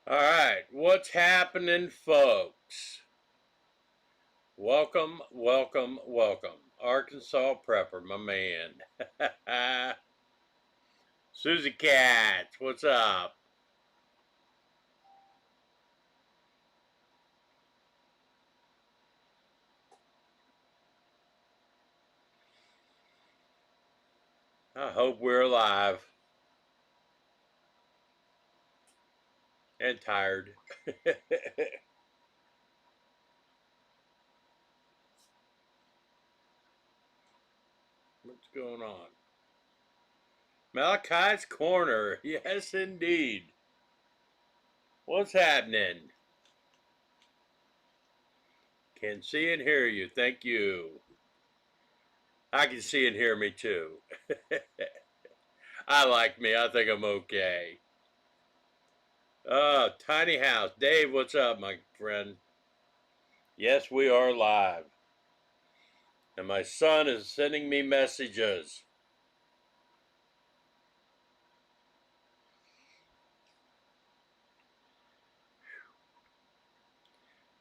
All right, what's happening, folks? Welcome, welcome, welcome. Arkansas Prepper, my man. Susie Katz, what's up? I hope we're alive and tired. What's going on? Malachi's Corner, yes, indeed. What's happening? Can see and hear you, thank you. I can see and hear me too. I like me, I think I'm okay. Tiny House. Dave, what's up, my friend? Yes, we are live. And my son is sending me messages.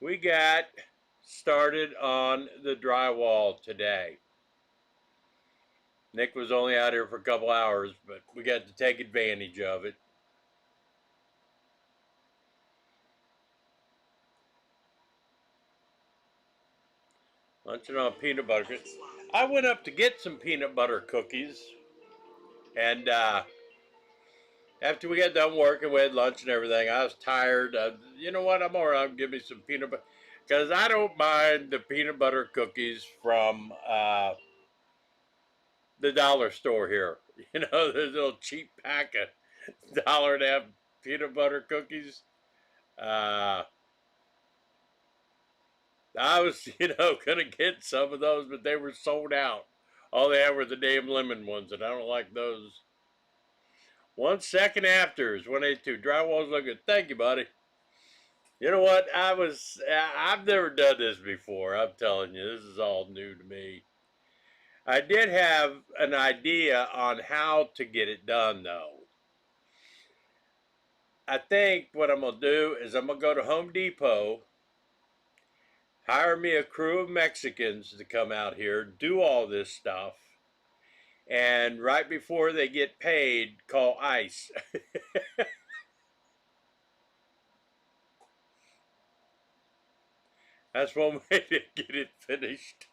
We got started on the drywall today. Nick was only out here for a couple hours, but we got to take advantage of it. Lunching on peanut butter cookies. I went up to get some peanut butter cookies, and after we got done working, we had lunch and everything. I was tired. You know what? I'm all right. Give me some peanut butter. Because I don't mind the peanut butter cookies from the dollar store here. You know, there's a little cheap pack of $1.50 peanut butter cookies. Uh, I was, going to get some of those, but they were sold out. All they had were the damn lemon ones, and I don't like those. 1 second after is 182. Drywall's looking. Thank you, buddy. You know what? I've never done this before. I'm telling you, this is all new to me. I did have an idea on how to get it done, though. I think what I'm going to do is I'm going to go to Home Depot, hire me a crew of Mexicans to come out here, do all this stuff, and right before they get paid, call ICE. That's one way to get it finished.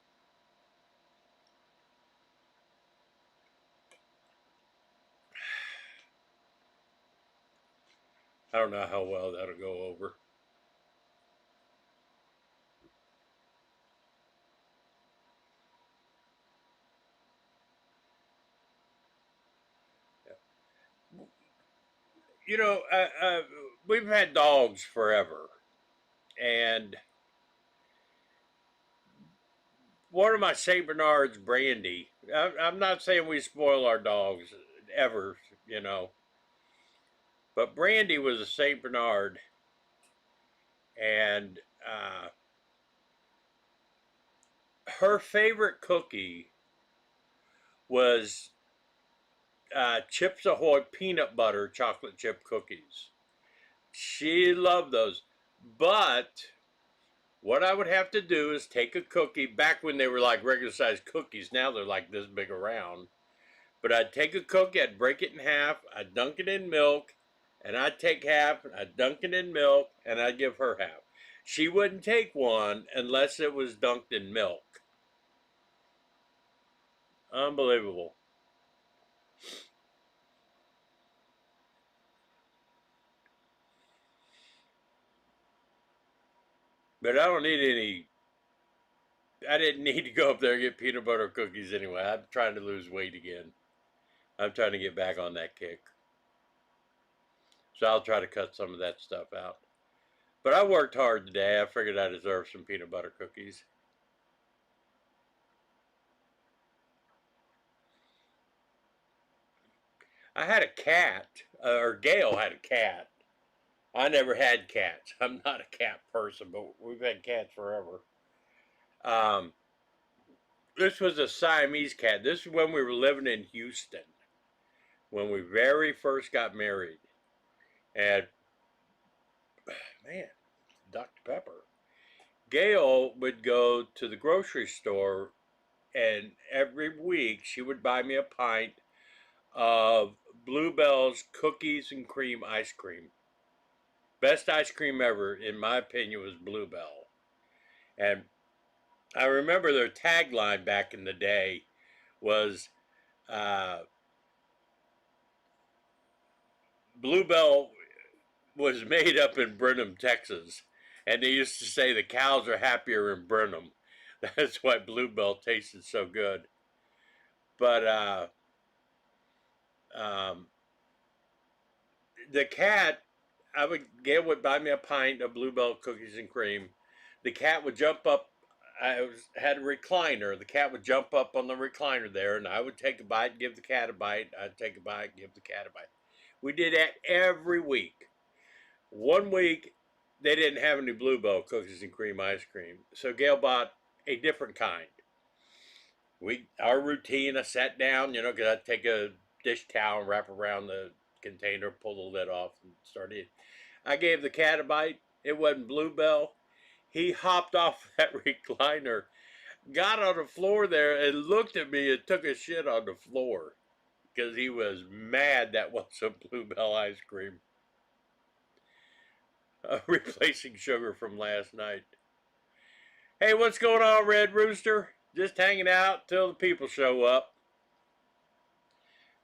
I don't know how well that'll go over. You know, we've had dogs forever, and one of my Saint Bernards, Brandy. I'm not saying we spoil our dogs ever, but Brandy was a Saint Bernard, and her favorite cookie was Chips Ahoy peanut butter chocolate chip cookies. She loved those, but what I would have to do is take a cookie, back when they were like regular sized cookies, now they're like this big around. But I'd take a cookie, I'd break it in half, I'd dunk it in milk, and I'd take half, I'd dunk it in milk, and I'd give her half. She wouldn't take one unless it was dunked in milk. Unbelievable. But I don't need any. I didn't need to go up there and get peanut butter cookies anyway. I'm trying to lose weight again. I'm trying to get back on that kick. So I'll try to cut some of that stuff out. But I worked hard today. I figured I deserve some peanut butter cookies. I had a cat, or Gail had a cat. I never had cats. I'm not a cat person, but we've had cats forever. Um, this was a Siamese cat. This is when we were living in Houston, when we very first got married. And man, Dr. Pepper. Gail would go to the grocery store, and every week she would buy me a pint of Bluebell's cookies and cream ice cream. Best ice cream ever, in my opinion, was Bluebell. And I remember their tagline back in the day was uh, Bluebell was made up in Brenham, Texas. And they used to say the cows are happier in Brenham. That's why Bluebell tasted so good. But um, the cat, Gail would buy me a pint of Bluebell cookies and cream. The cat would jump up. Had a recliner. The cat would jump up on the recliner there, and I would take a bite, give the cat a bite. I'd take a bite, give the cat a bite. We did that every week. One week, they didn't have any Bluebell cookies and cream ice cream, so Gail bought a different kind. Our routine, I sat down, because I'd take a dish towel and wrap around the container, pull the lid off, and start eating. I gave the cat a bite. It wasn't Bluebell. He hopped off that recliner, got on the floor there, and looked at me and took a shit on the floor because he was mad that wasn't Bluebell ice cream. Replacing sugar from last night. Hey, what's going on, Red Rooster? Just hanging out till the people show up.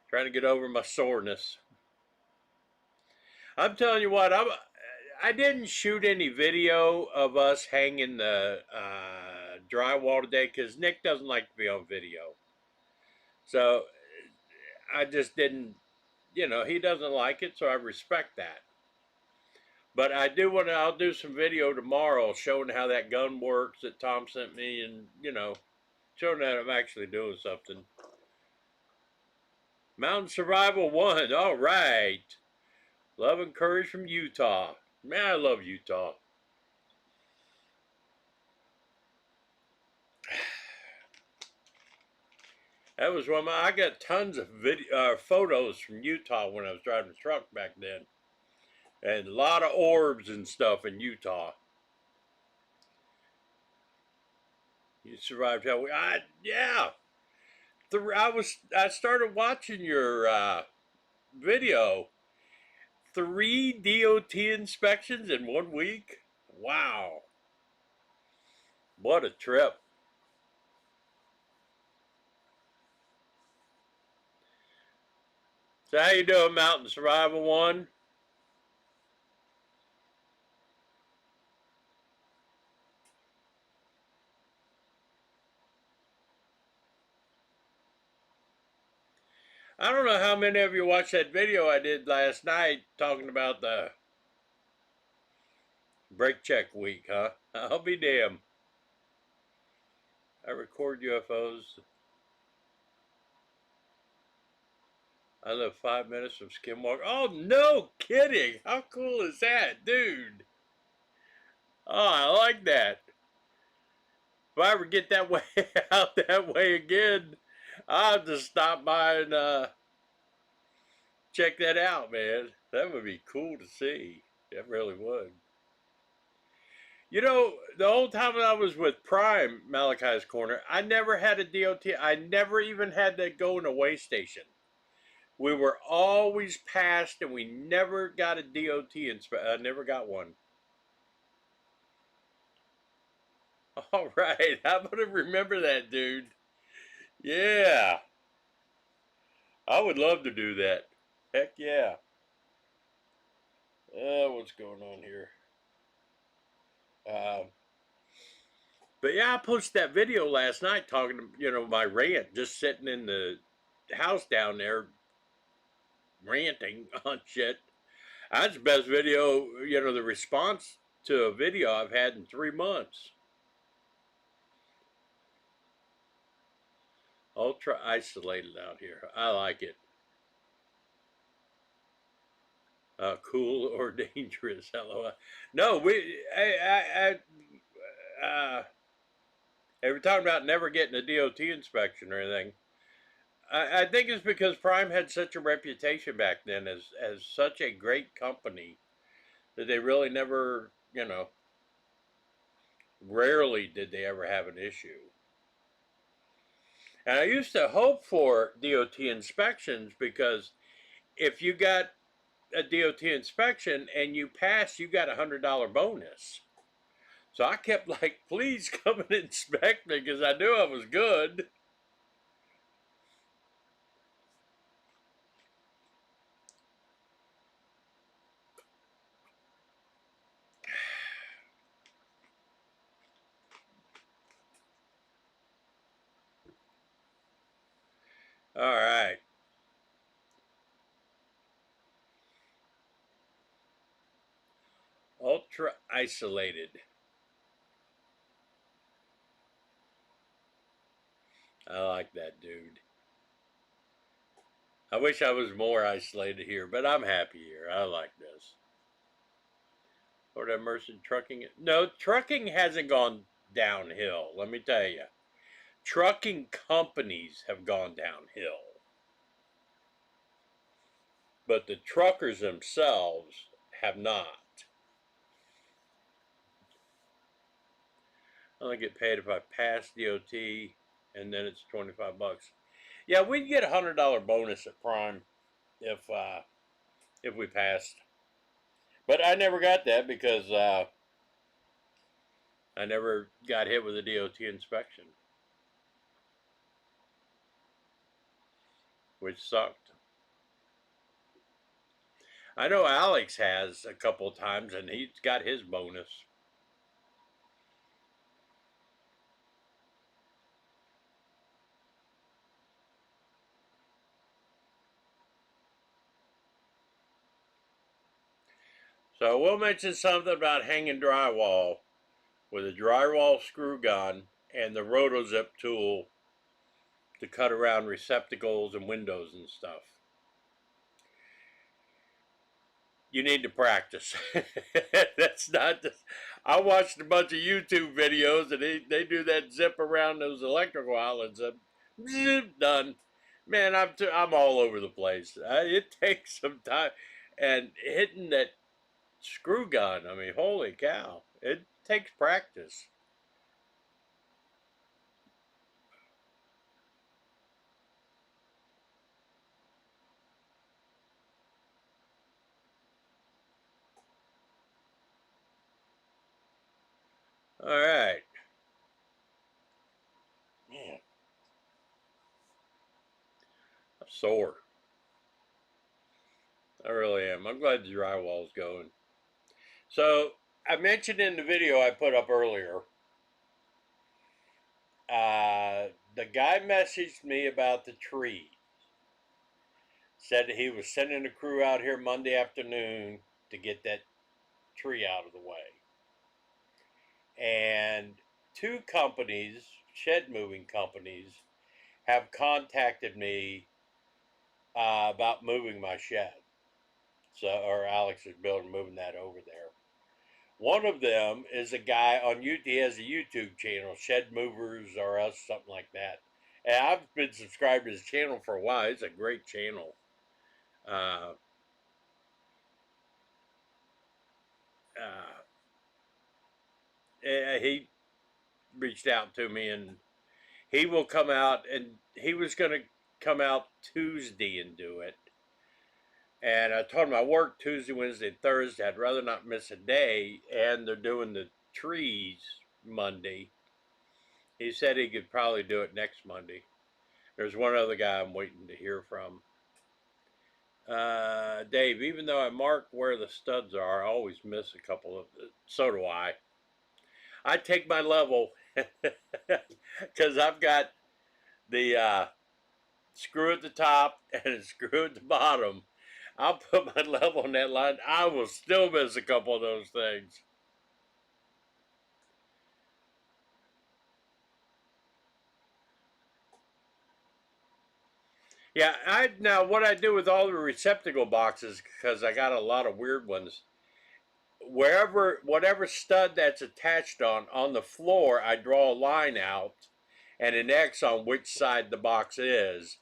Trying to get over my soreness. I'm telling you what, I didn't shoot any video of us hanging the drywall today because Nick doesn't like to be on video. So I just didn't, he doesn't like it, so I respect that. But I do want to, I'll do some video tomorrow showing how that gun works that Tom sent me and, showing that I'm actually doing something. Mountain Survival 1, all right. Love and courage from Utah. Man, I love Utah. That was one of I got tons of photos from Utah when I was driving the truck back then. And a lot of orbs and stuff in Utah. You survived how we, yeah. I started watching your video. 3 DOT inspections in 1 week? Wow. What a trip. So how you doing, Mountain Survival 1? I don't know how many of you watched that video I did last night talking about the brake check week, huh? I'll be damned. I record UFOs. I live 5 minutes from Skinwalker. Oh, no kidding. How cool is that, dude? Oh, I like that. If I ever get that way out that way again, I'll just stop by and check that out, man. That would be cool to see. That really would. The whole time I was with Prime, Malachi's Corner, I never had a DOT. I never even had to go in a weigh station. We were always passed, and we never got a DOT inspection. I never got one. All right, I'm going to remember that, dude. Yeah. I would love to do that. Heck yeah. What's going on here? But yeah, I posted that video last night talking to, my rant, just sitting in the house down there ranting on shit. That's the best video, the response to a video I've had in 3 months. Ultra isolated out here. I like it. Cool or dangerous? LOL. No, we're talking about never getting a DOT inspection or anything. I think it's because Prime had such a reputation back then as such a great company that they really never, you know, rarely did they ever have an issue. And I used to hope for DOT inspections because if you got a DOT inspection and you passed, you got $100 bonus. So I kept like, please come and inspect me because I knew I was good. All right. Ultra isolated. I like that, dude. I wish I was more isolated here, but I'm happy here. I like this. Lord have mercy, trucking. No, trucking hasn't gone downhill, let me tell you. Trucking companies have gone downhill. But the truckers themselves have not. I only get paid if I pass DOT, and then it's 25 bucks. Yeah, we'd get $100 bonus at Prime if we passed. But I never got that because I never got hit with a DOT inspection, which sucked. I know Alex has a couple of times, and he's got his bonus. So we'll mention something about hanging drywall with a drywall screw gun and the rotozip tool to cut around receptacles and windows and stuff. You need to practice. That's not just, I watched a bunch of YouTube videos and they do that zip around those electrical outlets. Zip, done. Man, I'm all over the place. It takes some time. And hitting that screw gun, I mean, holy cow. It takes practice. All right. Man, I'm sore. I really am. I'm glad the drywall's going. So, I mentioned in the video I put up earlier, the guy messaged me about the tree. Said that he was sending a crew out here Monday afternoon to get that tree out of the way. And two companies, shed moving companies, have contacted me about moving my shed. So, or Alex is building, moving that over there. One of them is a guy on YouTube. He has a YouTube channel, Shed Movers or Us, something like that. And I've been subscribed to his channel for a while. It's a great channel. Uh, he reached out to me, and he will come out, and he was going to come out Tuesday and do it. And I told him I work Tuesday, Wednesday, and Thursday. I'd rather not miss a day, and they're doing the trees Monday. He said he could probably do it next Monday. There's one other guy I'm waiting to hear from. Dave, even though I mark where the studs are, I always miss a couple of, so do I. I take my level, because I've got the screw at the top and a screw at the bottom. I'll put my level on that line. I will still miss a couple of those things. Yeah, now what I do with all the receptacle boxes, because I got a lot of weird ones, whatever stud that's attached on the floor, I draw a line out and an X on which side the box is,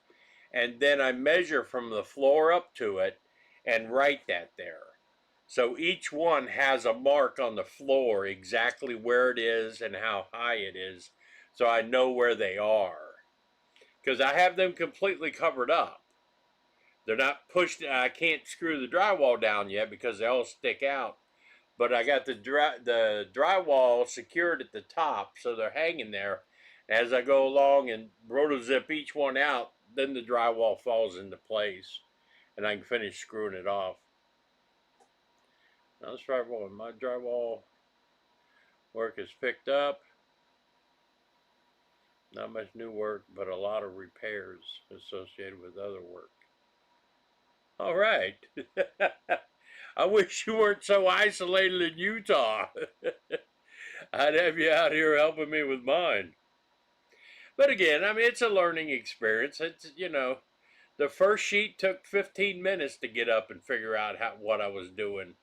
and then I measure from the floor up to it and write that there. So each one has a mark on the floor exactly where it is and how high it is, so I know where they are. Because I have them completely covered up. They're not pushed. I can't screw the drywall down yet because they all stick out. But I got the drywall secured at the top, so they're hanging there. As I go along and rotozip each one out, then the drywall falls into place, and I can finish screwing it off. Now this drywall, my drywall work is picked up. Not much new work, but a lot of repairs associated with other work. All right. I wish you weren't so isolated in Utah. I'd have you out here helping me with mine. But again, I mean, it's a learning experience. It's, you know, the first sheet took 15 minutes to get up and figure out what I was doing,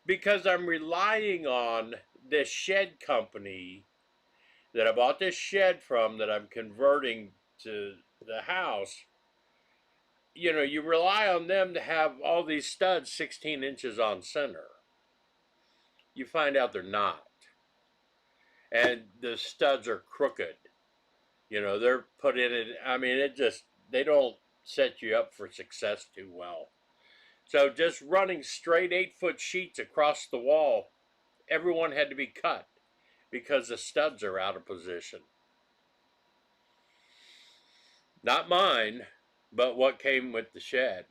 because I'm relying on this shed company that I bought this shed from that I'm converting to the house. You know, you rely on them to have all these studs 16 inches on center. You find out they're not. And the studs are crooked. You know, they're put in it. I mean, they don't set you up for success too well. So just running straight 8-foot sheets across the wall, everyone had to be cut because the studs are out of position. Not mine, but what came with the shed.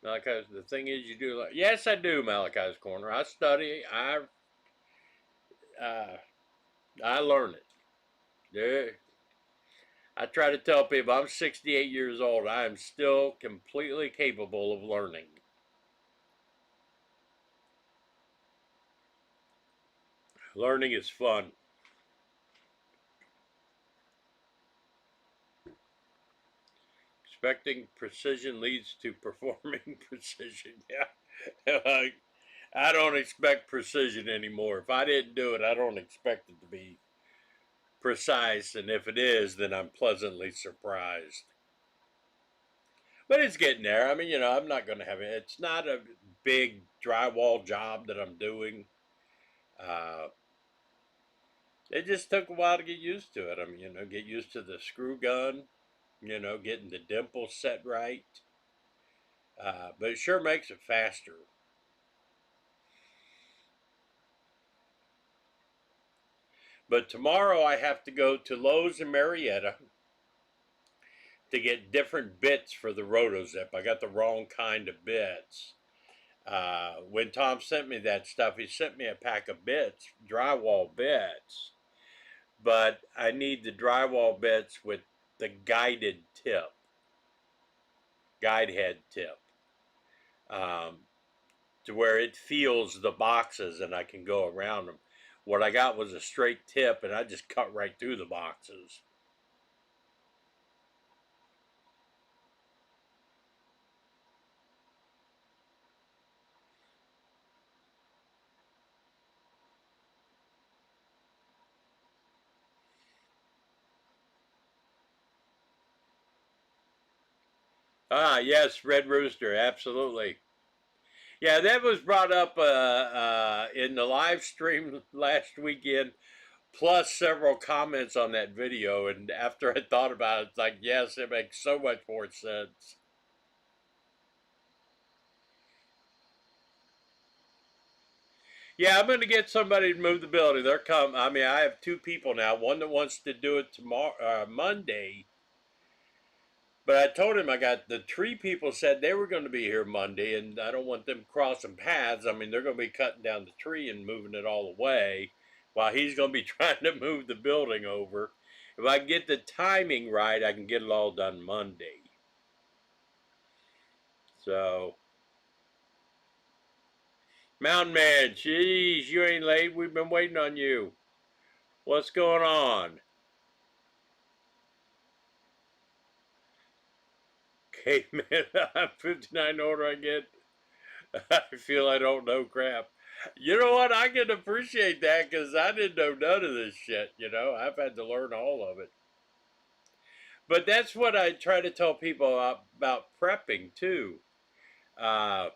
Malachi, the thing is, you do like, yes, I do, Malachi's Corner. I study, I learn it. Yeah. I try to tell people I'm 68 years old. I am still completely capable of learning. Learning is fun. Expecting precision leads to performing precision. Yeah. I don't expect precision anymore. If I didn't do it, I don't expect it to be precise. And if it is, then I'm pleasantly surprised. But it's getting there. I mean, you know, I'm not going to have it. It's not a big drywall job that I'm doing. It just took a while to get used to it. I mean, you know, get used to the screw gun, you know, getting the dimples set right. But it sure makes it faster. But tomorrow I have to go to Lowe's in Marietta to get different bits for the rotozip. I got the wrong kind of bits. When Tom sent me that stuff, he sent me a pack of bits, drywall bits. But I need the drywall bits with the guide head tip, to where it feels the boxes and I can go around them. What I got was a straight tip, and I just cut right through the boxes. Ah, yes, Red Rooster, absolutely. Yeah, that was brought up in the live stream last weekend, plus several comments on that video. And after I thought about it, it's like, yes, it makes so much more sense. Yeah, I'm going to get somebody to move the building. They're coming. I mean, I have two people now. One that wants to do it tomorrow, Monday. But I told him I got the tree people said they were going to be here Monday, and I don't want them crossing paths. I mean, they're going to be cutting down the tree and moving it all away, while he's going to be trying to move the building over. If I get the timing right, I can get it all done Monday. So, Mountain Man, geez, you ain't late. We've been waiting on you. What's going on? Okay, man, I'm 59 older I get. I feel I don't know crap. You know what? I can appreciate that because I didn't know none of this shit. You know, I've had to learn all of it. But that's what I try to tell people about prepping too. Uh,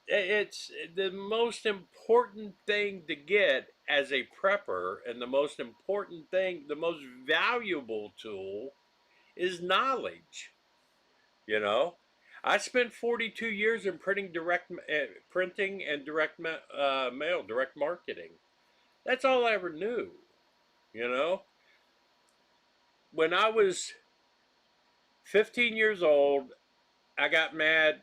it's the most important thing to get as a prepper, and the most important thing, the most valuable tool is knowledge. You know, I spent 42 years in printing and mail, direct marketing. That's all I ever knew. You know, when I was 15 years old, I got mad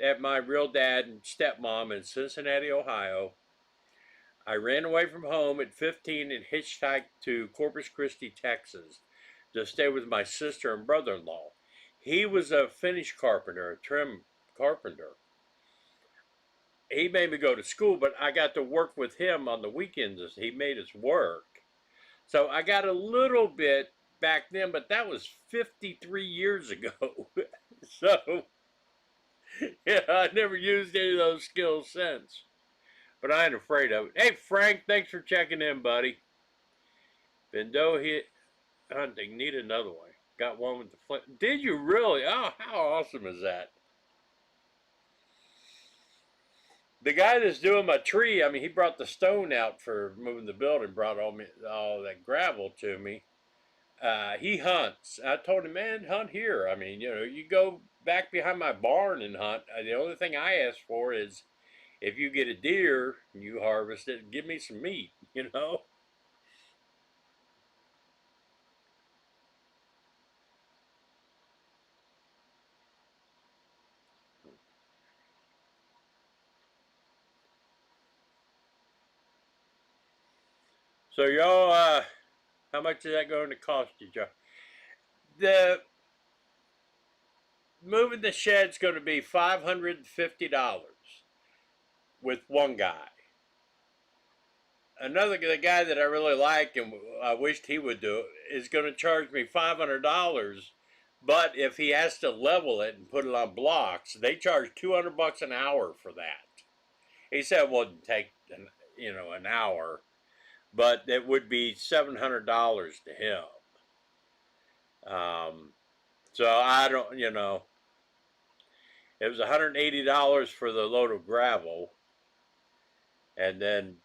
at my real dad and stepmom in Cincinnati, Ohio. I ran away from home at 15 and hitchhiked to Corpus Christi, Texas to stay with my sister and brother-in-law. He was a finish carpenter, a trim carpenter. He made me go to school, but I got to work with him on the weekends as he made us work. So I got a little bit back then, but that was 53 years ago. So, yeah, I never used any of those skills since. But I ain't afraid of it. Hey, Frank, thanks for checking in, buddy. Bendo hit hunting. Need another one. Got one with the flint. Did you really? Oh, how awesome is that? The guy that's doing my tree, I mean, he brought the stone out for moving the building, brought all that gravel to me. He hunts. I told him, man, hunt here. I mean, you go back behind my barn and hunt. The only thing I ask for is if you get a deer and you harvest it, give me some meat, you know? So y'all, how much is that going to cost you, Joe? The moving the shed's going to be $550 with one guy. The guy that I really like and I wished he would do it, is going to charge me $500. But if he has to level it and put it on blocks, they charge $200 an hour for that. He said it wouldn't take an hour, but it would be $700 to him. So I don't, it was $180 for the load of gravel, and then,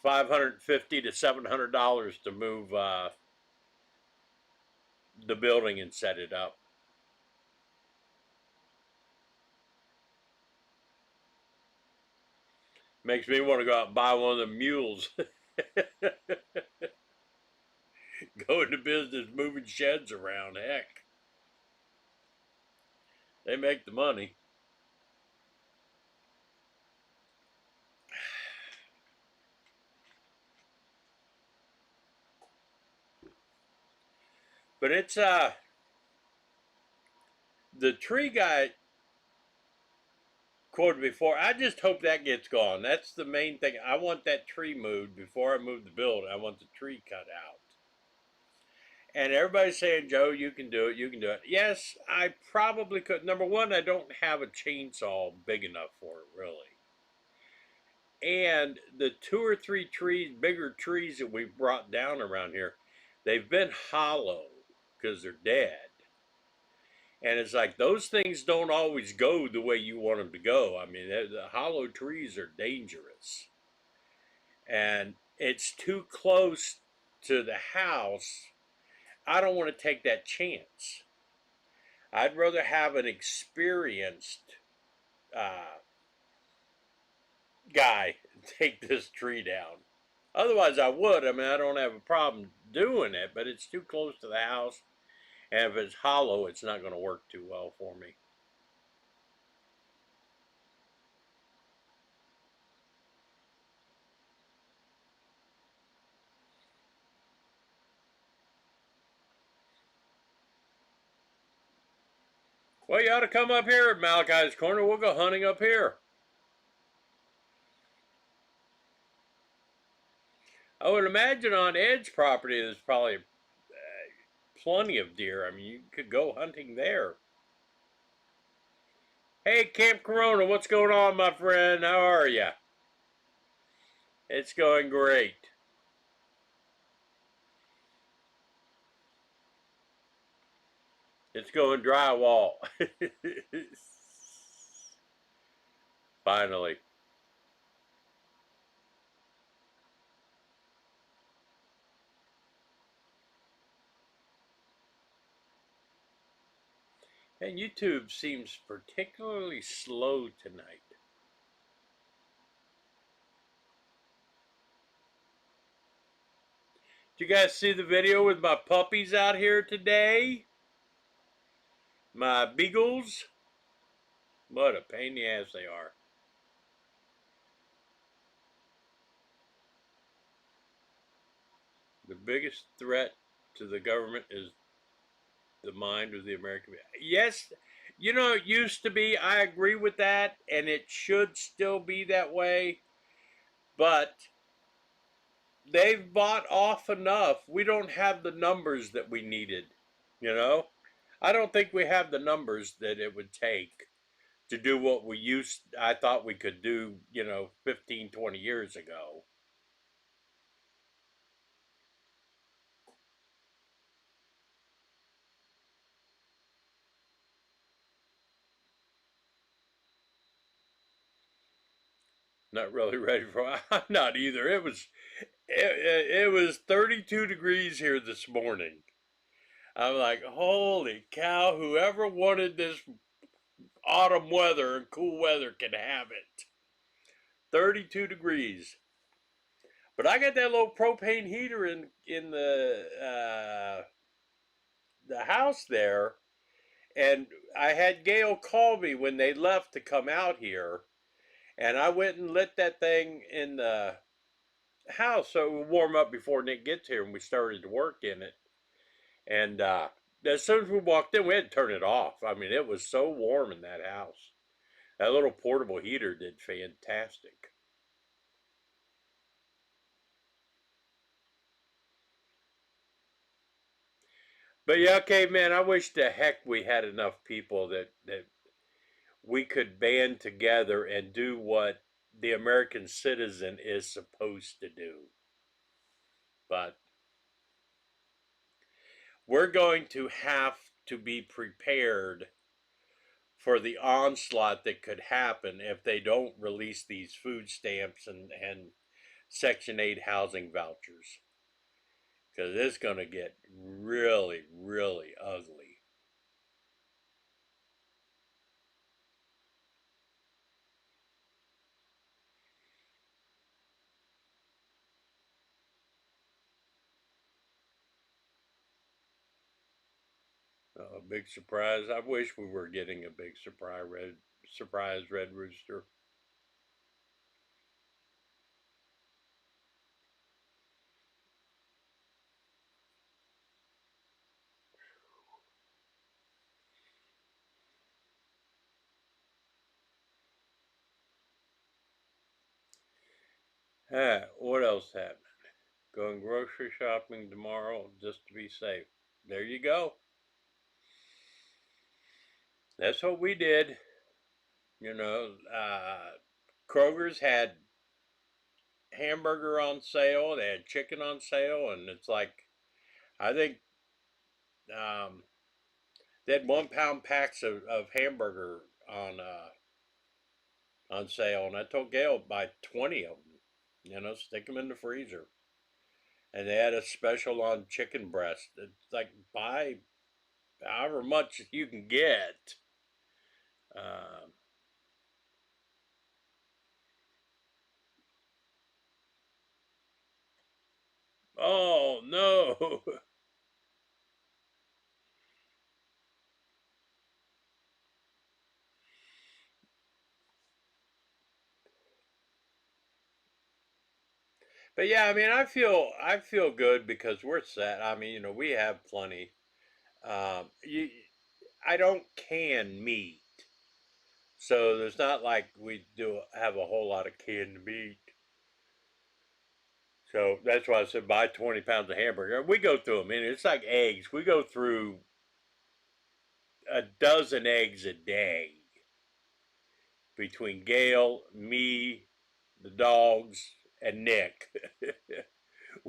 550 to $700 to move the building and set it up. Makes me want to go out and buy one of the mules. Go into business moving sheds around. Heck, they make the money. But it's the tree guy quoted before. I just hope that gets gone. That's the main thing. I want that tree moved before I move the building. I want the tree cut out. And everybody's saying, Joe, you can do it. You can do it. Yes, I probably could. Number one, I don't have a chainsaw big enough for it, really. And the 2 or 3 bigger trees that we've brought down around here, they've been hollow because they're dead. And it's like those things don't always go the way you want them to go. I mean, the hollow trees are dangerous. And it's too close to the house. I don't want to take that chance. I'd rather have an experienced guy take this tree down. Otherwise, I would. I mean, I don't have a problem doing it, but it's too close to the house. And if it's hollow, it's not going to work too well for me. Well, you ought to come up here at Malachi's Corner. We'll go hunting up here. I would imagine on Ed's property there's probably plenty of deer. I mean, you could go hunting there. Hey, Camp Corona, what's going on, my friend? How are you? It's going great. It's going drywall. Finally. And YouTube seems particularly slow tonight. Did you guys see the video with my puppies out here today? My beagles? What a pain in the ass they are. The biggest threat to the government is the mind of the American people. Yes, you know, it used to be, I agree with that, and it should still be that way, but they've bought off enough. We don't have the numbers that we needed, you know? I don't think we have the numbers that it would take to do what I thought we could do, 15, 20 years ago. Not really ready for. I'm not either. It was 32 degrees here this morning. I'm like, holy cow! Whoever wanted this autumn weather and cool weather can have it. 32 degrees. But I got that little propane heater in the house there, and I had Gail call me when they left to come out here, and I went and lit that thing in the house so it would warm up before Nick gets here, and we started to work in it. And as soon as we walked in, we had to turn it off. I mean, it was so warm in that house. That little portable heater did fantastic. But yeah, okay, man, I wish to heck we had enough people that we could band together and do what the American citizen is supposed to do. But we're going to have to be prepared for the onslaught that could happen if they don't release these food stamps and Section 8 housing vouchers. Because it's going to get really, really ugly. A big surprise. I wish we were getting a big surprise red rooster. What else happened? Going grocery shopping tomorrow just to be safe. There you go. That's what we did. You know, Kroger's had hamburger on sale, they had chicken on sale, and it's like, I think um, they had 1 pound packs of hamburger on sale, and I told Gail buy 20 of them. Stick them in the freezer. And they had a special on chicken breast. It's like buy however much you can get. Um, oh no! But yeah, I mean, I feel good because we're set. I mean, we have plenty. You, I don't can meat, so there's not like we do have a whole lot of canned meat. So that's why I said buy 20 pounds of hamburger. We go through them. I mean, it's like eggs. We go through a dozen eggs a day between Gail, me, the dogs, and Nick.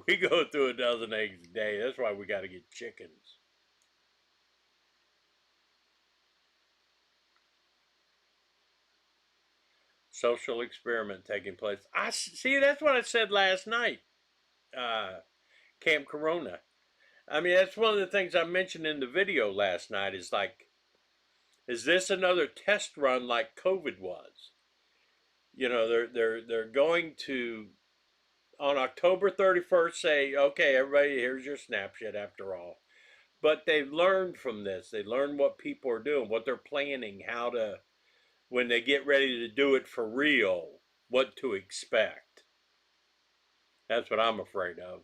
We go through a dozen eggs a day. That's why we got to get chickens. Social experiment taking place. I see. That's what I said last night. Camp Corona. I mean, that's one of the things I mentioned in the video last night. Is like, is this another test run like COVID was? You know, they're going to on October 31st say, okay, everybody, here's your Snapchat after all. But they've learned from this. They learned what people are doing, what they're planning, how to, when they get ready to do it for real, what to expect. That's what I'm afraid of.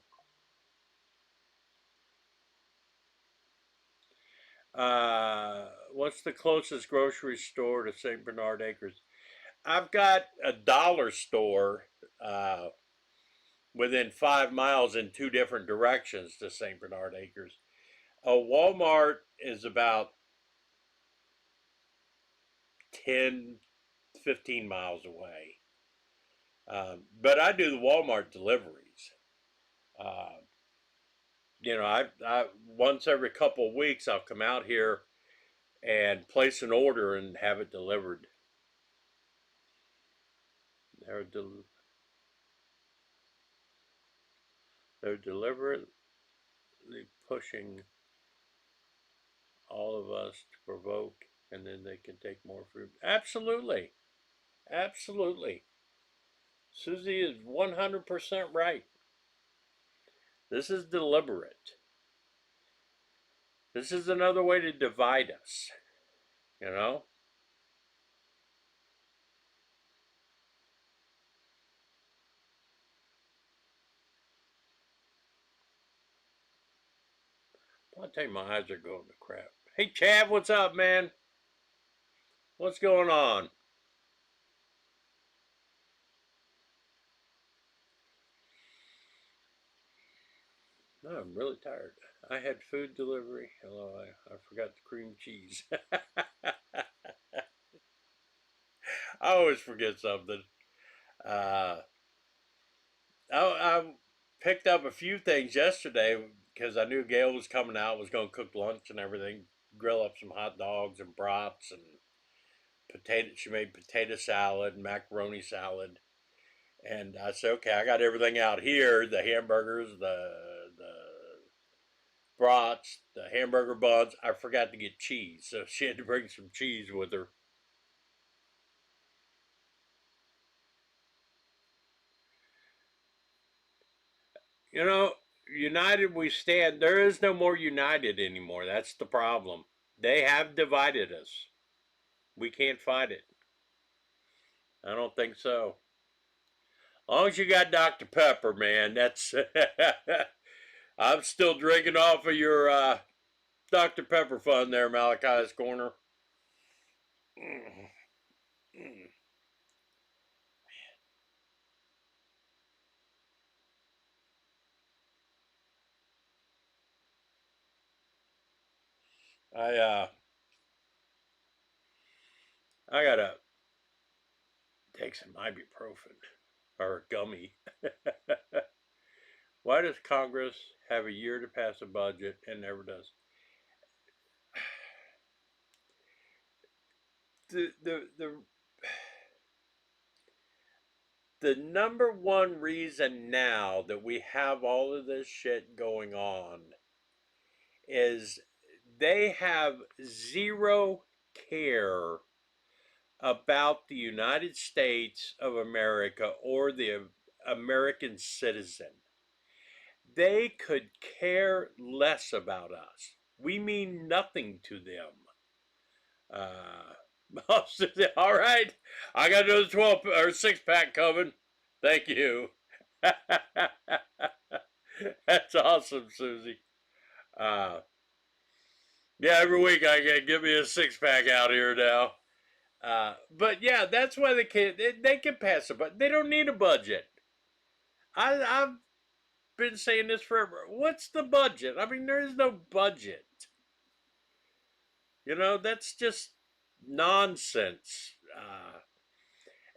What's the closest grocery store to St. Bernard Acres? I've got a dollar store within 5 miles in two different directions to St. Bernard Acres. A Walmart is about 10, 15 miles away. But I do the Walmart deliveries. Uh, you know, I once every couple of weeks I'll come out here and place an order and have it delivered. They're, they're deliberately pushing all of us to provoke, and then they can take more fruit. Absolutely. Absolutely. Susie is 100% right. This is deliberate. This is another way to divide us, you know? I tell you, my eyes are going to crap. Hey, Chad, what's up, man? What's going on? No, I'm really tired. I had food delivery. Hello, I forgot the cream cheese. I always forget something. Uh, I picked up a few things yesterday because I knew Gail was coming out, was going to cook lunch and everything, grill up some hot dogs and brats and potato. She made potato salad, macaroni salad, and I said, okay, I got everything out here: the hamburgers, the brats, the hamburger buns. I forgot to get cheese, so she had to bring some cheese with her. You know, united we stand. There is no more united anymore. That's the problem. They have divided us. We can't fight it. I don't think so. As long as you got Dr. Pepper, man, that's. I'm still drinking off of your Dr. Pepper fund there, Malachi's Corner. I I gotta take some ibuprofen or a gummy. Why does Congress have a year to pass a budget and never does? The the number one reason now that we have all of this shit going on is they have zero care about the United States of America or the American citizen. They could care less about us. We mean nothing to them. All right, I got another 12 or 6 pack coming. Thank you. That's awesome, Susie. Uh, yeah, every week I get give me a 6 pack out here now. But yeah, that's why they can pass a budget. They don't need a budget. I've been saying this forever. What's the budget? I mean, there is no budget. You know, that's just nonsense.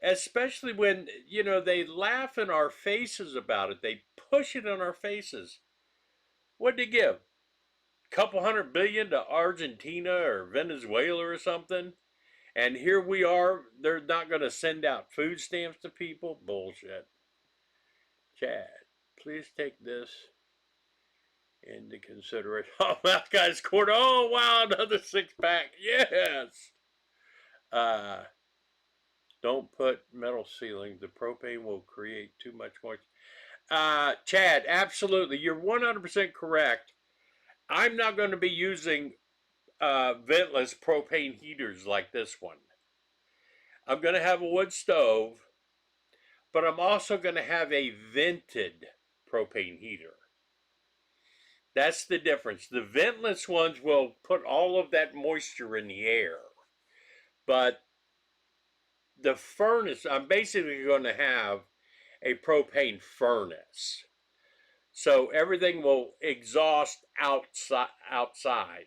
Especially when, you know, they laugh in our faces about it. They push it in our faces. What'd they give? A couple $100 billion to Argentina or Venezuela or something? And here we are, they're not going to send out food stamps to people? Bullshit. Chad, please take this into consideration. Oh, that guy's quarter. Oh, wow, another 6-pack. Yes. Uh, don't put metal ceiling. The propane will create too much moisture. Chad, absolutely. You're 100% correct. I'm not going to be using ventless propane heaters like this one. I'm going to have a wood stove, but I'm also going to have a vented propane heater. That's the difference. The ventless ones will put all of that moisture in the air. But the furnace, I'm basically going to have a propane furnace. So everything will exhaust outside,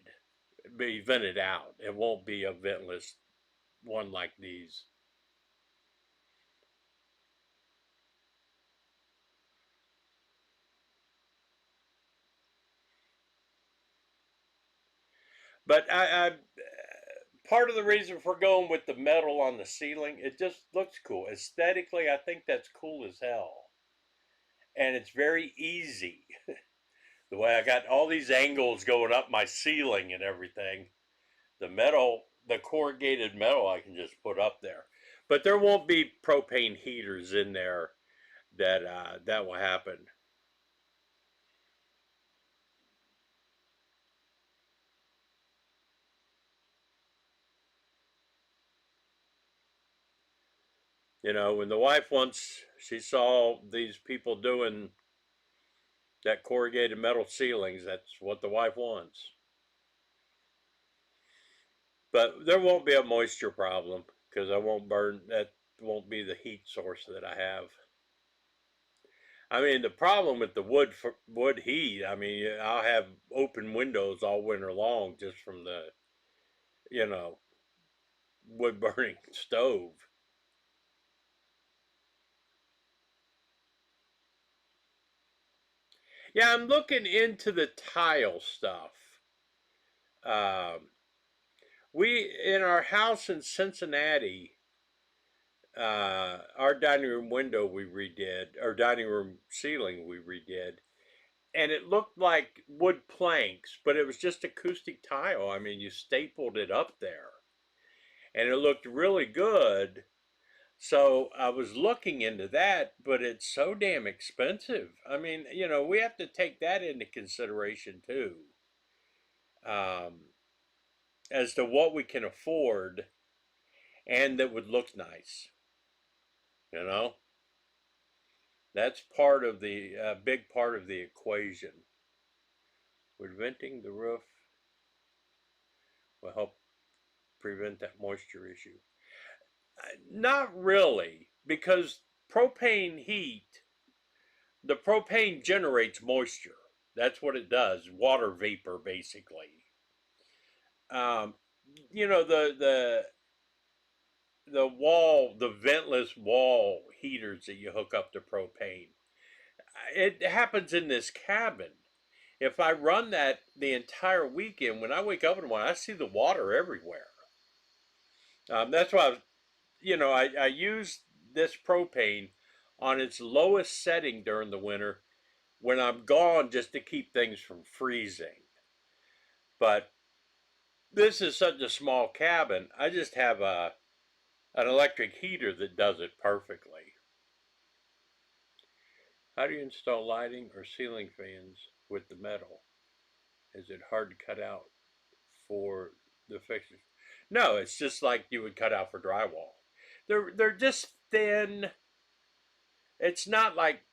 be vented out. It won't be a ventless one like these. But part of the reason for going with the metal on the ceiling, it just looks cool. Aesthetically, I think that's cool as hell. And it's very easy. The way I got all these angles going up my ceiling and everything, the metal, the corrugated metal I can just put up there. But there won't be propane heaters in there that will happen. You know, when the wife once, she saw these people doing that corrugated metal ceilings, that's what the wife wants. But there won't be a moisture problem because I won't burn, that won't be the heat source that I have. I mean, the problem with the wood heat, I mean, I'll have open windows all winter long just from the, you know, wood burning stove. Yeah, I'm looking into the tile stuff. Um, we in our house in Cincinnati, our dining room window we redid, our dining room ceiling we redid, and it looked like wood planks, but it was just acoustic tile. I mean, you stapled it up there, and it looked really good. So I was looking into that, but it's so damn expensive. I mean, you know, we have to take that into consideration too, um, as to what we can afford and that would look nice. You know, that's part of the big part of the equation. Would venting the roof will help prevent that moisture issue? Not really, because propane heat, the propane generates moisture. That's what it does, water vapor basically. Um, you know the ventless wall heaters that you hook up to propane. It happens in this cabin. If I run that the entire weekend, when I wake up in the morning, I see the water everywhere. That's why I use this propane on its lowest setting during the winter when I'm gone just to keep things from freezing. But this is such a small cabin, I just have an electric heater that does it perfectly. How do you install lighting or ceiling fans with the metal? Is it hard to cut out for the fixtures? No, it's just like you would cut out for drywall. They're just thin. It's not like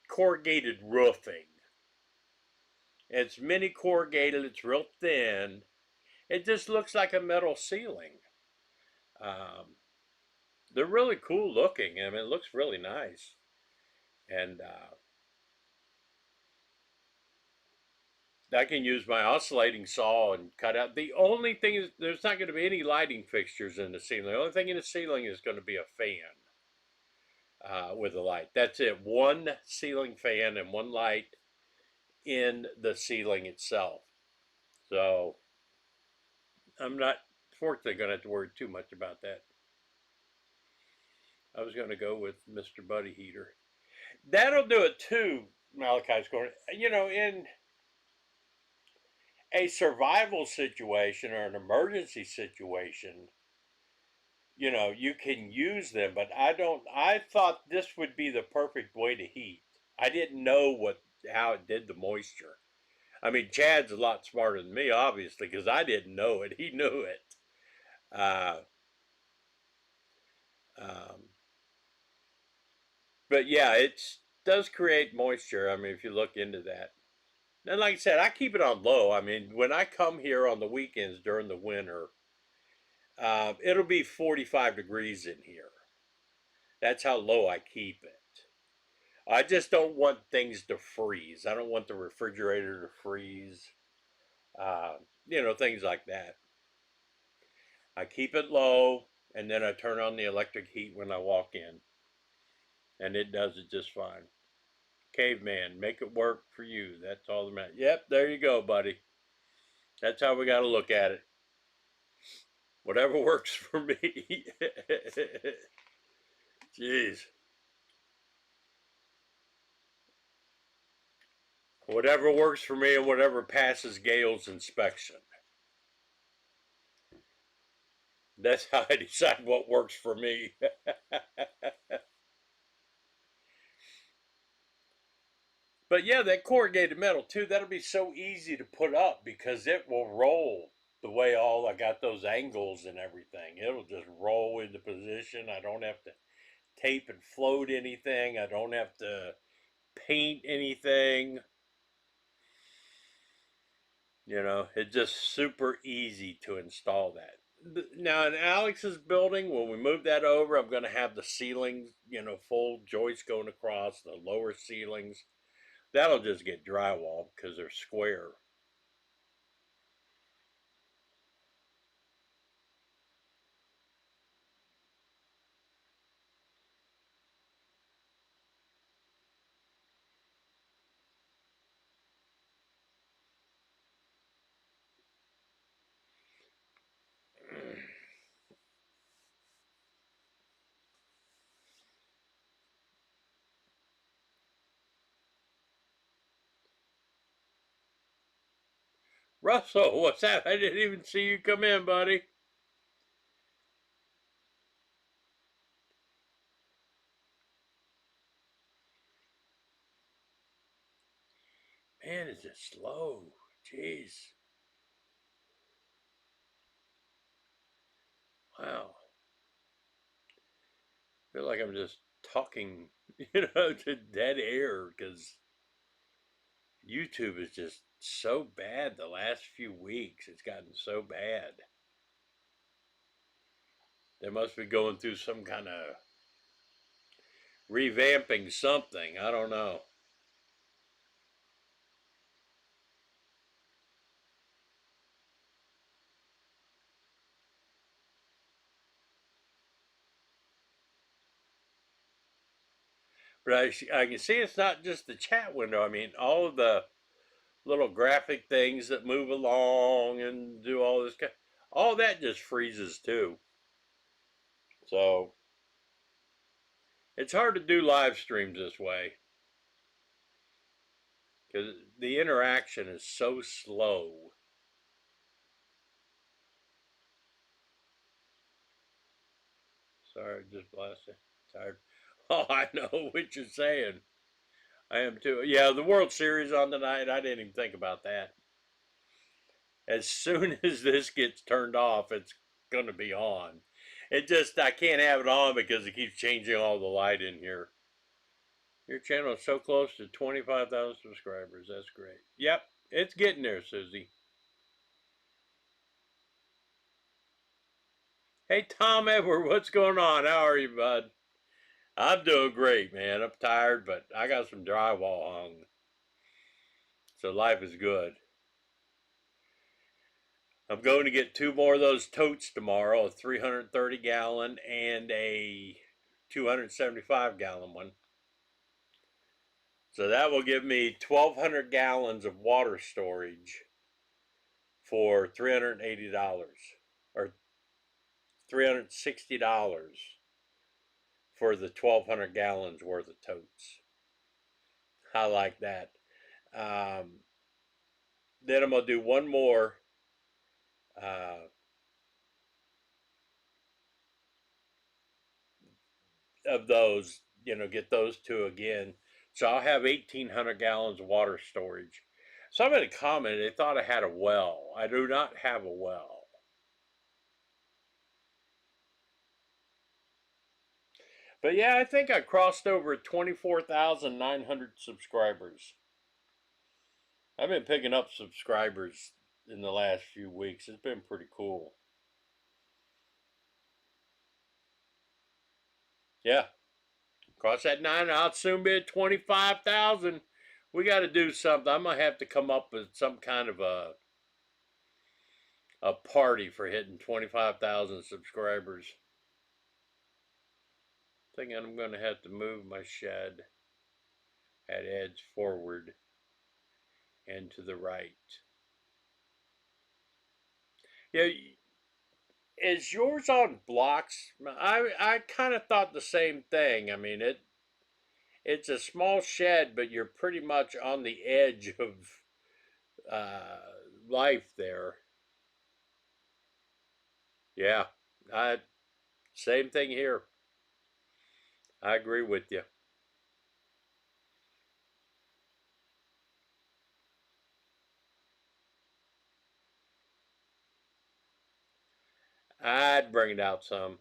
corrugated roofing. It's mini corrugated. It's real thin. It just looks like a metal ceiling. Um, they're really cool looking. I mean, it looks really nice. And I can use my oscillating saw and cut out. The only thing is, there's not going to be any lighting fixtures in the ceiling. The only thing in the ceiling is going to be a fan with a light. That's it. One ceiling fan and one light in the ceiling itself. So I'm not fortunately going to have to worry too much about that. I was going to go with Mr. Buddy Heater. That'll do it too, Malachi's Corner. You know, in a survival situation or an emergency situation, you know, you can use them, but I thought this would be the perfect way to heat. I didn't know how it did the moisture. I mean, Chad's a lot smarter than me, obviously, because I didn't know it. He knew it. Uh, um, but yeah, it does create moisture. I mean, if you look into that. And like I said, I keep it on low. I mean, when I come here on the weekends during the winter, it'll be 45 degrees in here. That's how low I keep it. I just don't want things to freeze. I don't want the refrigerator to freeze. You know, things like that. I keep it low, and then I turn on the electric heat when I walk in. And it does it just fine. Caveman, make it work for you. That's all that matters. Yep, there you go, buddy. That's how we got to look at it. Whatever works for me. Jeez. Whatever works for me and whatever passes Gail's inspection. That's how I decide what works for me. But yeah, that corrugated metal too, that'll be so easy to put up because it will roll the way I got those angles and everything. It'll just roll into position. I don't have to tape and float anything. I don't have to paint anything. You know, it's just super easy to install that. Now in Alex's building, when we move that over, I'm going to have the ceilings, you know, full joists going across the lower ceilings. That'll just get drywall because they're square. Russell, what's that? I didn't even see you come in, buddy. Man, is it slow? Jeez. Wow. I feel like I'm just talking, you know, to dead air because YouTube is just so bad the last few weeks. It's gotten so bad. They must be going through some kind of revamping something. I don't know. But I can see it's not just the chat window. I mean, all of the little graphic things that move along and do all this, all that just freezes too. So it's hard to do live streams this way because the interaction is so slow. Sorry, just blasted. Tired. Oh, I know what you're saying. I am too. Yeah, the World Series on tonight. I didn't even think about that. As soon as this gets turned off, it's gonna be on. I can't have it on because it keeps changing all the light in here. Your channel is so close to 25,000 subscribers. That's great. Yep, it's getting there, Susie. Hey, Tom Edward, what's going on? How are you, bud? I'm doing great, man. I'm tired, but I got some drywall hung. So life is good. I'm going to get 2 more of those totes tomorrow, a 330 gallon and a 275 gallon one. So that will give me 1,200 gallons of water storage for $380 or $360 for the 1,200 gallons worth of totes. I like that. Um, then I'm going to do one more. Uh, of those, get those two again. So I'll have 1,800 gallons of water storage. Somebody commented they thought I had a well. I do not have a well. But yeah, I think I crossed over 24,900 subscribers. I've been picking up subscribers in the last few weeks. It's been pretty cool. Yeah, cross that 9. I'll soon be at 25,000. We got to do something. I'm gonna have to come up with some kind of a party for hitting 25,000 subscribers. I think I'm going to have to move my shed at edge forward and to the right. Yeah, is yours on blocks? I kind of thought the same thing. I mean, it's a small shed, but you're pretty much on the edge of uh, life there. Yeah, I same thing here. I agree with you. I'd bring it out some.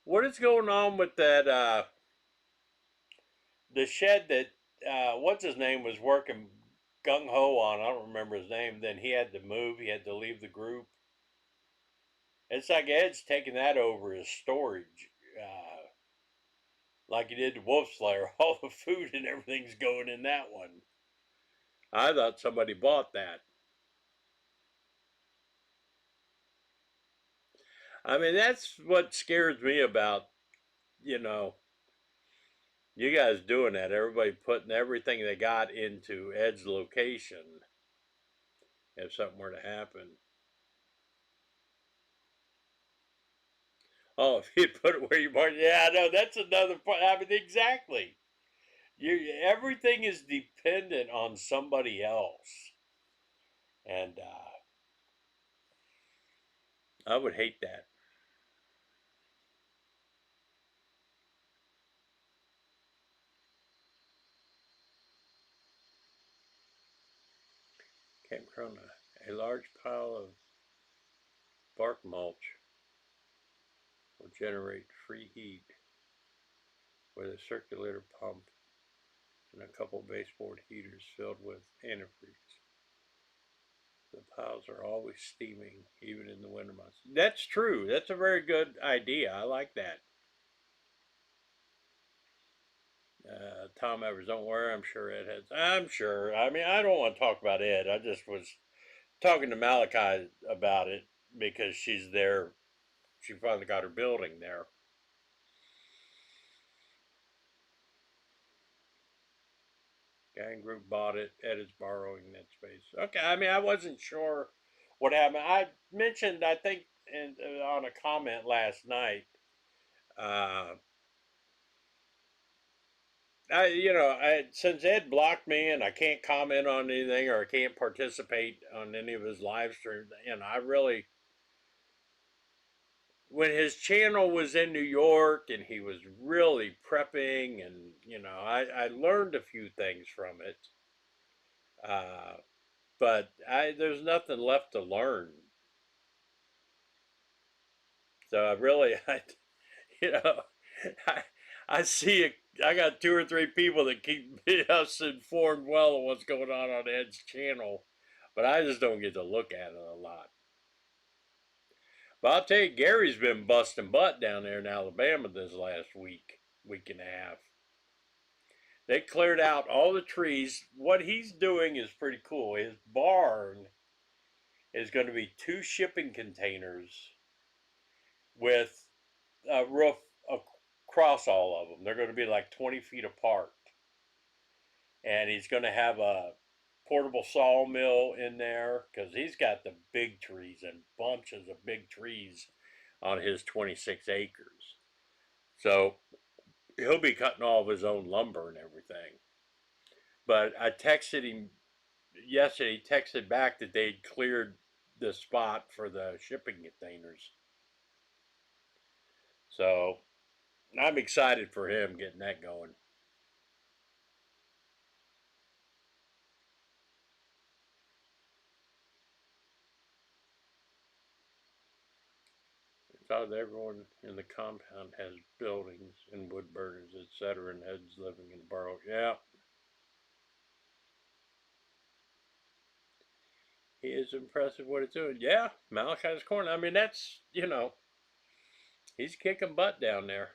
What is going on with that? The shed that what's his name was working gung ho on. I don't remember his name. Then he had to move. He had to leave the group. It's like Ed's taking that over as storage, like he did the Wolf Slayer. All the food and everything's going in that one. I thought somebody bought that. I mean, that's what scares me about you know you guys doing that. Everybody putting everything they got into Ed's location. If something were to happen. Oh, if you put it where you bought, yeah, no, that's another part. I mean, exactly. Everything is dependent on somebody else, and I would hate that. Camp Corona, a large pile of bark mulch will generate free heat with a circulator pump and a couple baseboard heaters filled with antifreeze. The piles are always steaming, even in the winter months. That's true. That's a very good idea. I like that. Tom Evers, don't worry. I'm sure Ed has. I'm sure. I mean, I don't want to talk about Ed. I just was talking to Malachi about it because she's there. She finally got her building there. Gang group bought it. Ed is borrowing that space. Okay. I mean, I wasn't sure what happened. I mentioned, I think, on a comment last night. Uh, since Ed blocked me and I can't comment on anything or I can't participate on any of his live streams, I really, when his channel was in New York and he was really prepping, and I learned a few things from it, uh, but there's nothing left to learn. So I really, you know, I, I see it. I got 2 or 3 people that keep us informed well of what's going on Ed's channel, but I just don't get to look at it a lot. But I'll tell you, Gary's been busting butt down there in Alabama this last week and a half. They cleared out all the trees. What he's doing is pretty cool. His barn is going to be 2 shipping containers with a roof across all of them. They're going to be like 20 feet apart. And he's going to have a portable sawmill in there because he's got the big trees and bunches of big trees on his 26 acres. So he'll be cutting all of his own lumber and everything. But I texted him yesterday. He texted back that they'd cleared the spot for the shipping containers. So I'm excited for him getting that going. Thought everyone in the compound has buildings and wood burners, etc., and heads living in borough. Yeah, he is impressive what it's doing. Yeah, Malachi's Corner. I mean, that's, he's kicking butt down there.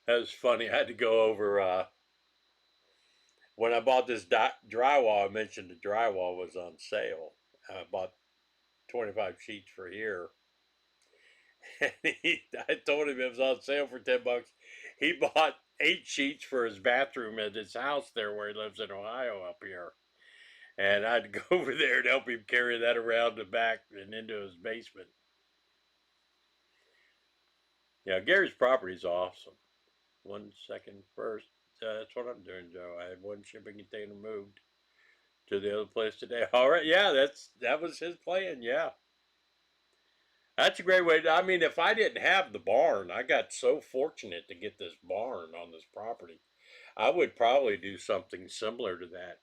That was funny. I had to go over when I bought this drywall. I mentioned the drywall was on sale. I bought 25 sheets for here. And I told him it was on sale for $10. He bought 8 sheets for his bathroom at his house there where he lives in Ohio up here. And I'd go over there and help him carry that around the back and into his basement. Yeah, Gary's property is awesome. 1 second first. That's what I'm doing, Joe. I had one shipping container moved to the other place today. All right, yeah, that was his plan. Yeah, that's a great way. I mean, if I didn't have the barn, I got so fortunate to get this barn on this property. I would probably do something similar to that.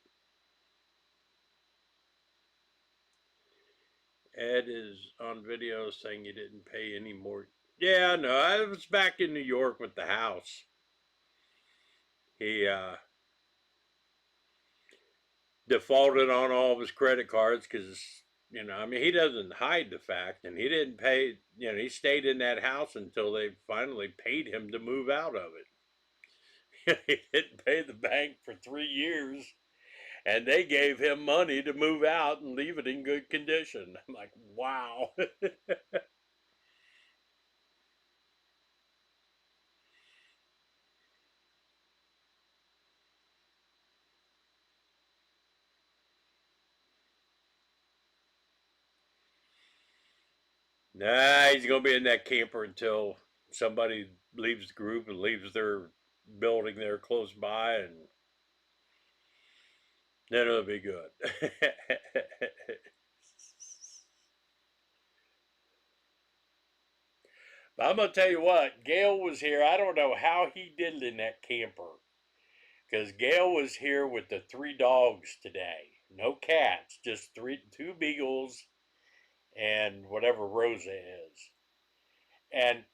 Ed is on video saying you didn't pay any more. Yeah, no, I was back in New York with the house. He defaulted on all of his credit cards because, I mean, he doesn't hide the fact, and he didn't pay, he stayed in that house until they finally paid him to move out of it. He didn't pay the bank for 3 years, and they gave him money to move out and leave it in good condition. I'm like, wow. Nah, he's gonna be in that camper until somebody leaves the group and leaves their building there close by, and then it'll be good. But I'm gonna tell you what, Gail was here. I don't know how he did it in that camper, because Gail was here with the 3 dogs today. No cats, just two beagles, and whatever Rosa is. And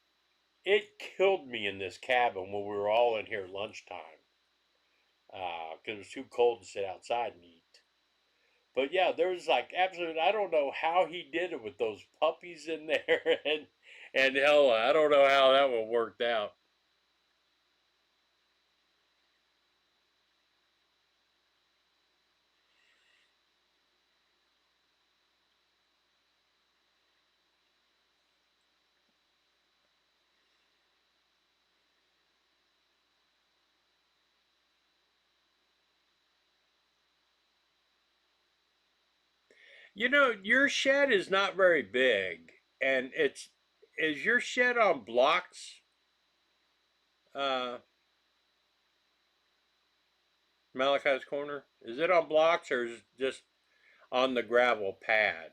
it killed me in this cabin when we were all in here lunchtime because it was too cold to sit outside and eat. But yeah, there's like absolute. I don't know how he did it with those puppies in there, and hell, I don't know how that one worked out. Your shed is not very big, and is your shed on blocks, uh, Malachi's Corner? Is it on blocks or is it just on the gravel pad?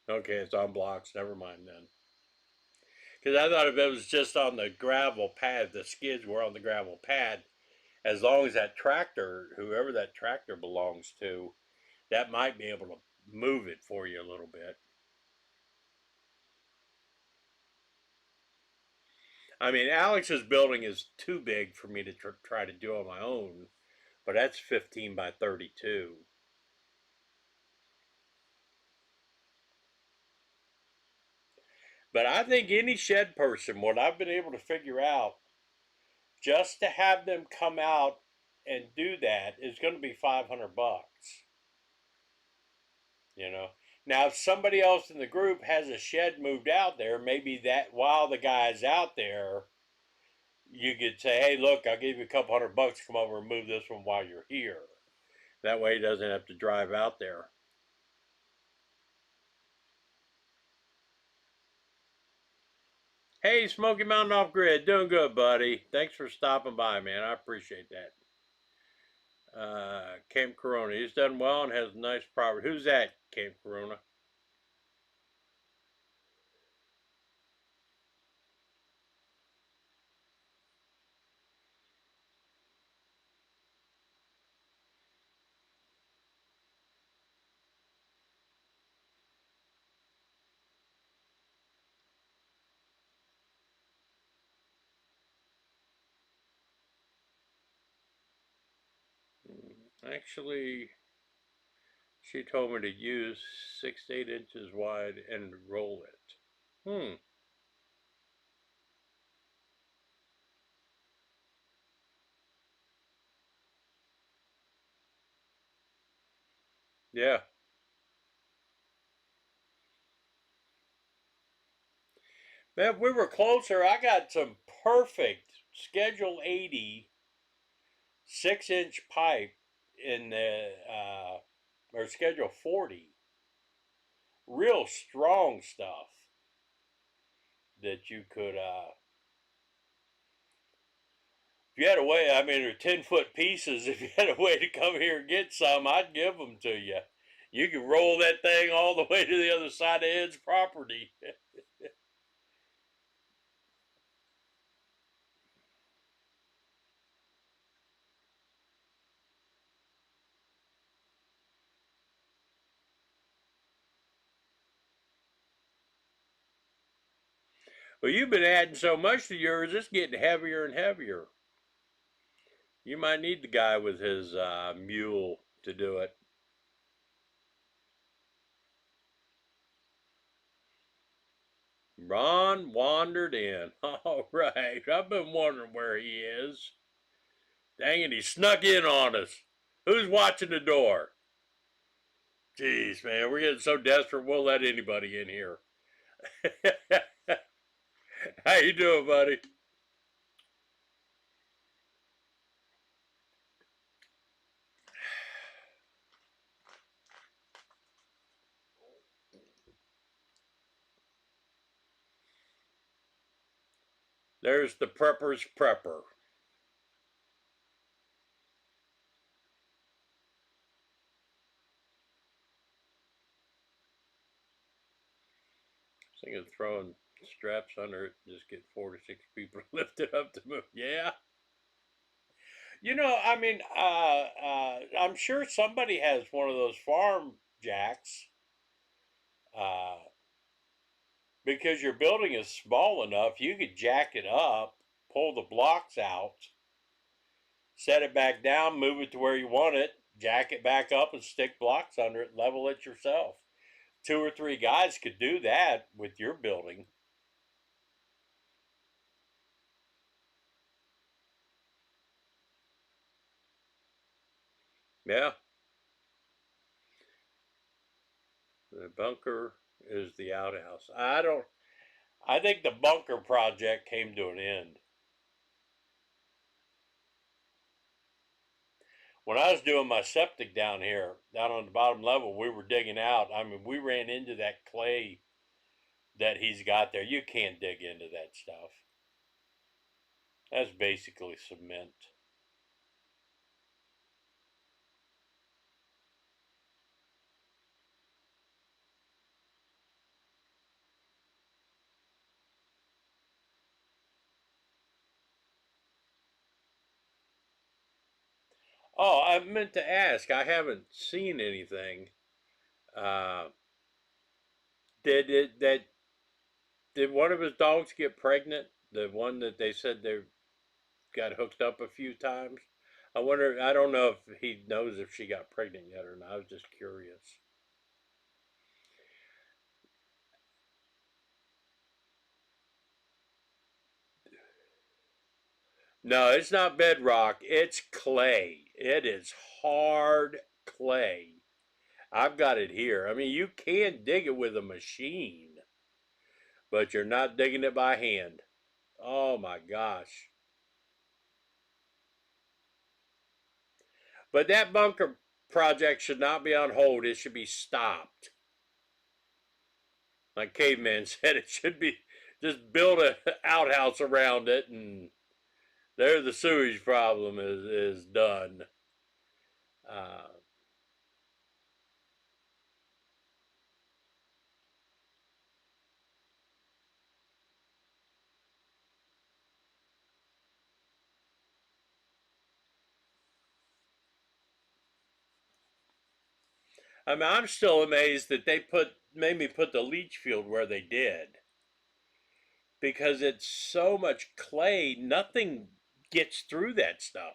Okay, it's on blocks. Never mind then. Because I thought if it was just on the gravel pad, the skids were on the gravel pad, as long as that tractor, whoever that tractor belongs to, that might be able to move it for you a little bit. I mean, Alex's building is too big for me to try to do on my own, but that's 15 by 32. But I think any shed person, what I've been able to figure out, just to have them come out and do that is going to be $500. You know. Now, if somebody else in the group has a shed moved out there, maybe that while the guy's out there, you could say, "Hey, look, I'll give you a couple $100 to come over and move this one while you're here." That way, he doesn't have to drive out there. Hey, Smoky Mountain Off Grid, doing good, buddy. Thanks for stopping by, man. I appreciate that. Camp Corona, he's done well and has nice property. Who's that, Camp Corona? Actually, she told me to use 6 to 8 inches wide and roll it. Hmm. Yeah. Man, if we were closer, I got some perfect Schedule 80 6-inch pipe in the, or Schedule 40. Real strong stuff that you could, if you had a way, I mean, they're 10-foot pieces. If you had a way to come here and get some, I'd give them to you. You can roll that thing all the way to the other side of Ed's property. Well, you've been adding so much to yours, it's getting heavier and heavier. You might need the guy with his mule to do it. Ron wandered in. All right, I've been wondering where he is. Dang it, he snuck in on us. Who's watching the door? Jeez, man, we're getting so desperate we'll let anybody in here. How you doing, buddy? There's the prepper's prepper. Thinking of throwing straps under it, just get 4 to 6 people lifted up to move. Yeah. You know, I mean, I'm sure somebody has one of those farm jacks, uh, because your building is small enough. You could jack it up, pull the blocks out, set it back down, move it to where you want it, jack it back up, and stick blocks under it, level it yourself. 2 or 3 guys could do that with your building. Yeah. The bunker is the outhouse. I think the bunker project came to an end. When I was doing my septic down here, down on the bottom level, we were digging out. I mean, we ran into that clay that he's got there. You can't dig into that stuff. That's basically cement. Oh, I meant to ask. I haven't seen anything. Uh, that did one of his dogs get pregnant? The one that they said they got hooked up a few times. I wonder. I don't know if he knows if she got pregnant yet or not. I was just curious. No, it's not bedrock. It's clay. It is hard clay. I've got it here. I mean, you can dig it with a machine, but you're not digging it by hand. Oh my gosh. But that bunker project should not be on hold. It should be stopped. Like Caveman said, it should be just build a outhouse around it, and there the sewage problem is done. Uh, I mean, I'm still amazed that they made me put the leach field where they did, because it's so much clay, nothing gets through that stuff.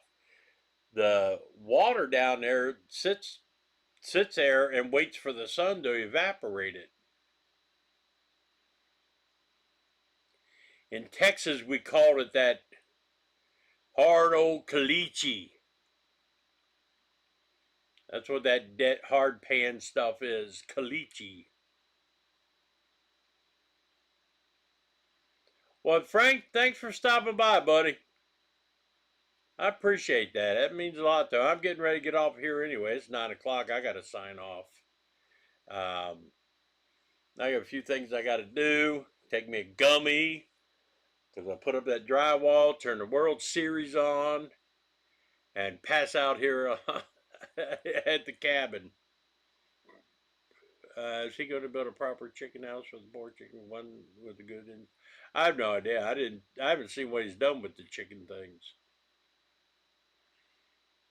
The water down there sits there and waits for the sun to evaporate it. In Texas, we called it that hard old caliche. That's what that hard pan stuff is, caliche. Well, Frank, thanks for stopping by, buddy. I appreciate that. That means a lot, though. I'm getting ready to get off here anyway. It's 9 o'clock. I got to sign off. Um, I got a few things I got to do. Take me a gummy because I put up that drywall, turn the World Series on, and pass out here at the cabin. Is he going to build a proper chicken house for the poor chicken? One with the good in? I have no idea. I haven't seen what he's done with the chicken things.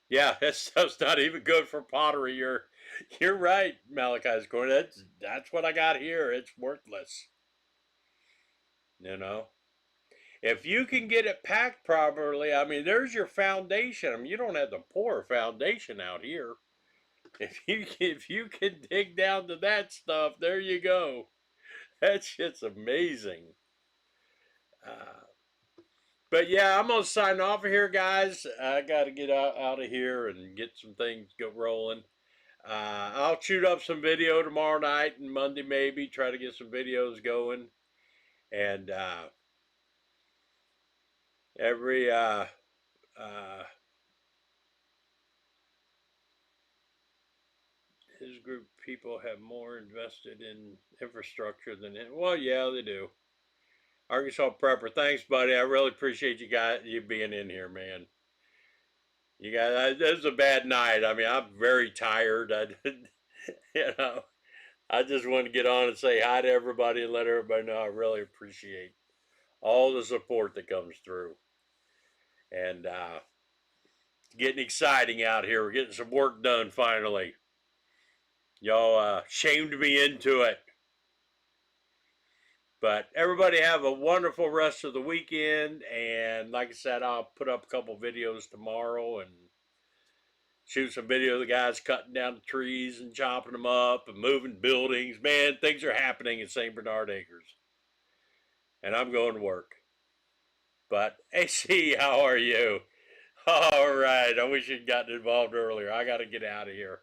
Yeah, that stuff's not even good for pottery. You're right, Malachi's corner. That's what I got here. It's worthless. You know, if you can get it packed properly, I mean, there's your foundation. I mean, you don't have to pour a foundation out here. If you can dig down to that stuff, there you go. That shit's amazing. Uh, but yeah, I'm gonna sign off here, guys. I got to get out of here and get some things go rolling. I'll shoot up some video tomorrow night and Monday maybe. Try to get some videos going, and every uh, his group of people have more invested in infrastructure than him. Well, yeah, they do. Arkansas Prepper, thanks, buddy. I really appreciate you being in here, man. You guys, this is a bad night. I mean, I'm very tired. You know, I just want to get on and say hi to everybody and let everybody know I really appreciate all the support that comes through. And getting exciting out here. We're getting some work done finally. Y'all shamed me into it. But everybody have a wonderful rest of the weekend. And like I said, I'll put up a couple videos tomorrow and shoot some video of the guys cutting down the trees and chopping them up and moving buildings. Man, things are happening in St. Bernard Acres. And I'm going to work. But AC, how are you? All right. I wish you'd gotten involved earlier. I got to get out of here.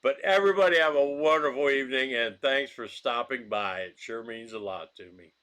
But everybody have a wonderful evening and thanks for stopping by. It sure means a lot to me.